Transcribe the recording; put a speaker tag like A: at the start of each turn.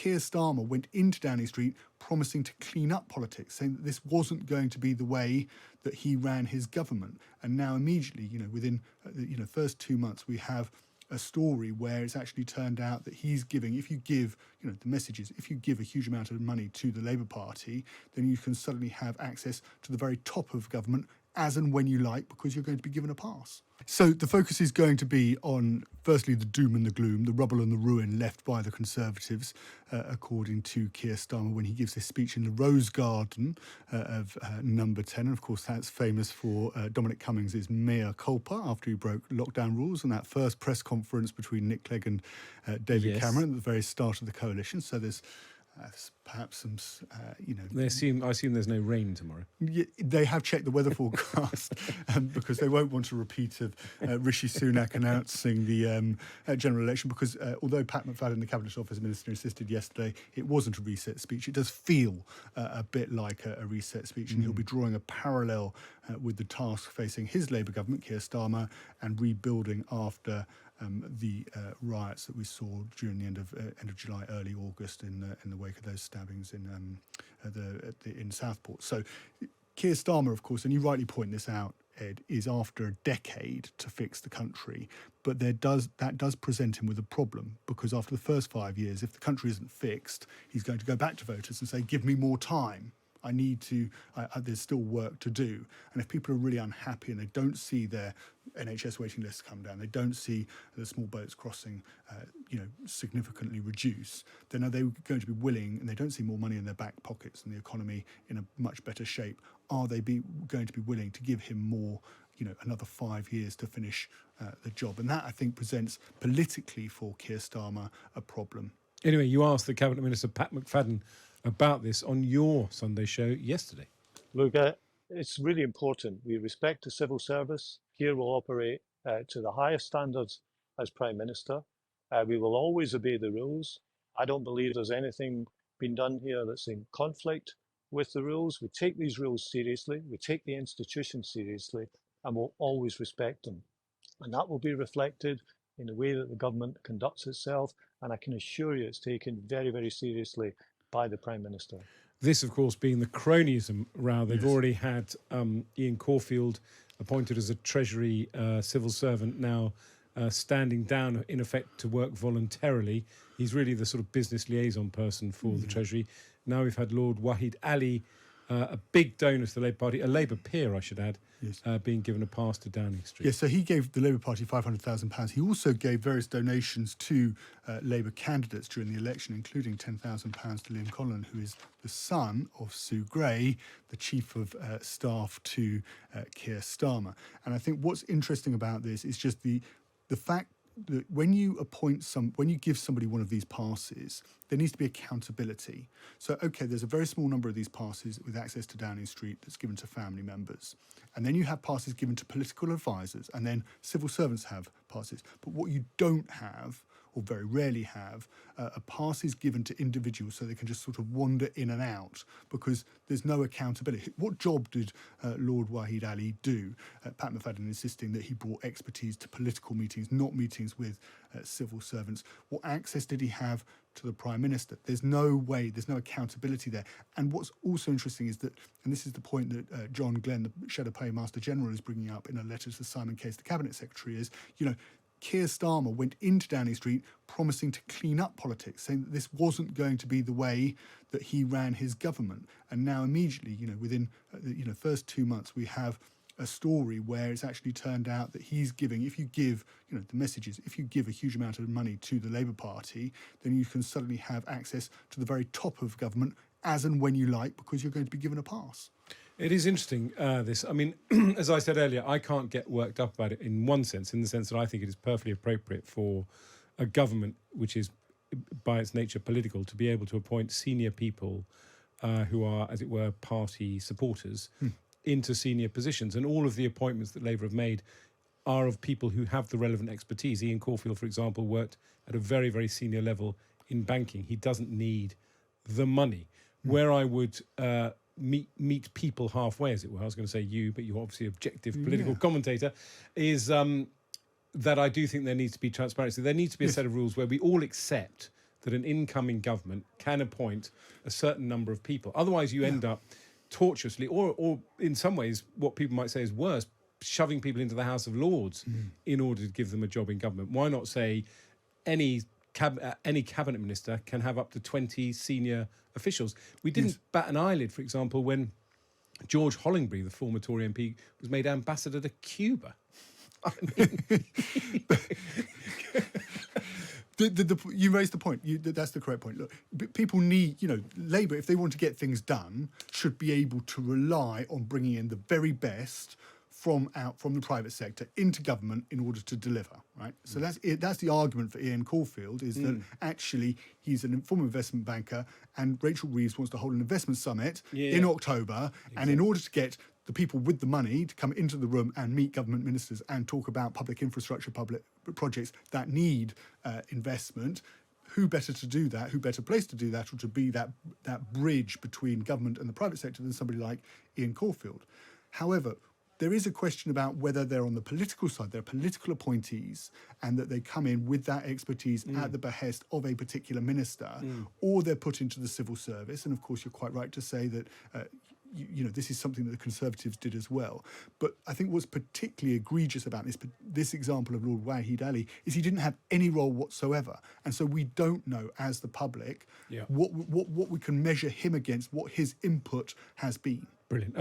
A: Keir Starmer went into Downing Street promising to clean up politics, saying that this wasn't going to be the way that he ran his government. And now immediately, within first 2 months, we have a story where it's actually turned out that he's giving, if you give, the messages, if you give a huge amount of money to the Labour Party, then you can suddenly have access to the very top of government as and when you like, because you're going to be given a pass. So the focus is going to be on, firstly, the doom and the gloom, the rubble and the ruin left by the Conservatives, according to Keir Starmer when he gives this speech in the Rose Garden of Number 10. And of course, that's famous for Dominic Cummings' mea culpa after he broke lockdown rules and that first press conference between Nick Clegg and David Cameron at the very start of the coalition. So there's perhaps some,
B: I assume there's no rain tomorrow.
A: Yeah, they have checked the weather forecast because they won't want a repeat of Rishi Sunak announcing the general election, because although Pat McFadden, the Cabinet Office Minister, insisted yesterday it wasn't a reset speech, it does feel a bit like a reset speech, and he'll be drawing a parallel with the task facing his Labour government, Keir Starmer, and rebuilding after the riots that we saw during the end of July, early August, in the wake of those stabbings in Southport. So Keir Starmer, of course, and you rightly point this out, Ed, is after a decade to fix the country, but that does present him with a problem, because after the first 5 years, if the country isn't fixed, he's going to go back to voters and say, give me more time. I need to, there's still work to do. And if people are really unhappy and they don't see their NHS waiting lists come down, they don't see the small boats crossing, significantly reduce, then are they going to be willing, and they don't see more money in their back pockets and the economy in a much better shape, are they going to be willing to give him more, another 5 years to finish the job? And that, I think, presents politically for Keir Starmer a problem.
B: Anyway, you asked the Cabinet Minister, Pat McFadden, about this on your Sunday show yesterday.
C: Look, it's really important. We respect the civil service. Keir will operate to the highest standards as Prime Minister. We will always obey the rules. I don't believe there's anything being done here that's in conflict with the rules. We take these rules seriously. We take the institutions seriously, and we'll always respect them. And that will be reflected in the way that the government conducts itself. And I can assure you it's taken very, very seriously by the Prime Minister.
B: This, of course, being the cronyism row. They've already had Ian Caulfield appointed as a Treasury civil servant, now standing down, in effect, to work voluntarily. He's really the sort of business liaison person for the Treasury. Now we've had Lord Wahid Ali, a big donor to the Labour Party, a Labour peer, I should add, being given a pass to Downing Street.
A: Yes, so he gave the Labour Party £500,000. He also gave various donations to Labour candidates during the election, including £10,000 to Liam Conlon, who is the son of Sue Gray, the Chief of Staff to Keir Starmer. And I think what's interesting about this is just the fact that when you give somebody one of these passes, there needs to be accountability. So, okay, there's a very small number of these passes with access to Downing Street that's given to family members. And then you have passes given to political advisors, and then civil servants have passes. But what you don't have, or very rarely have, are passes given to individuals so they can just sort of wander in and out, because there's no accountability. What job did Lord Wahid Ali do? Pat McFadden insisting that he brought expertise to political meetings, not meetings with civil servants. What access did he have to the Prime Minister? There's no way, there's no accountability there. And what's also interesting is that, and this is the point that John Glenn, the Shadow Paymaster General, is bringing up in a letter to Simon Case, the Cabinet Secretary, is, Keir Starmer went into Downing Street promising to clean up politics, saying that this wasn't going to be the way that he ran his government. And now immediately, within first 2 months, we have a story where it's actually turned out that he's giving, if you give, the messages, if you give a huge amount of money to the Labour Party, then you can suddenly have access to the very top of government as and when you like, because you're going to be given a pass.
B: It is interesting, this. I mean, as I said earlier, I can't get worked up about it in one sense, in the sense that I think it is perfectly appropriate for a government, which is by its nature political, to be able to appoint senior people who are, as it were, party supporters into senior positions. And all of the appointments that Labour have made are of people who have the relevant expertise. Ian Caulfield, for example, worked at a very, very senior level in banking. He doesn't need the money. Where I would meet people halfway, as it were, I was going to say you, but you're obviously objective political commentator, is that I do think there needs to be transparency. There needs to be a set of rules where we all accept that an incoming government can appoint a certain number of people. Otherwise, you end up tortuously, or in some ways, what people might say is worse, shoving people into the House of Lords in order to give them a job in government. Why not say any cabinet minister can have up to 20 senior officials? We didn't bat an eyelid, for example, when George Hollingbury, the former Tory MP, was made ambassador to Cuba. I mean,
A: you raised the point. That's the correct point. Look, people need, Labour, if they want to get things done, should be able to rely on bringing in the very best from the private sector into government in order to deliver, right? So that's it. That's the argument for Ian Caulfield, is that actually he's an former investment banker, and Rachel Reeves wants to hold an investment summit in October, and in order to get the people with the money to come into the room and meet government ministers and talk about public infrastructure, public projects that need investment, who better to do that, who better placed to do that, or to be that bridge between government and the private sector than somebody like Ian Caulfield. However, there is a question about whether they're on the political side, they're political appointees, and that they come in with that expertise at the behest of a particular minister, or they're put into the civil service. And of course, you're quite right to say that this is something that the Conservatives did as well. But I think what's particularly egregious about this example of Lord Wahid Ali is he didn't have any role whatsoever. And so we don't know, as the public, what we can measure him against, what his input has been.
B: Brilliant.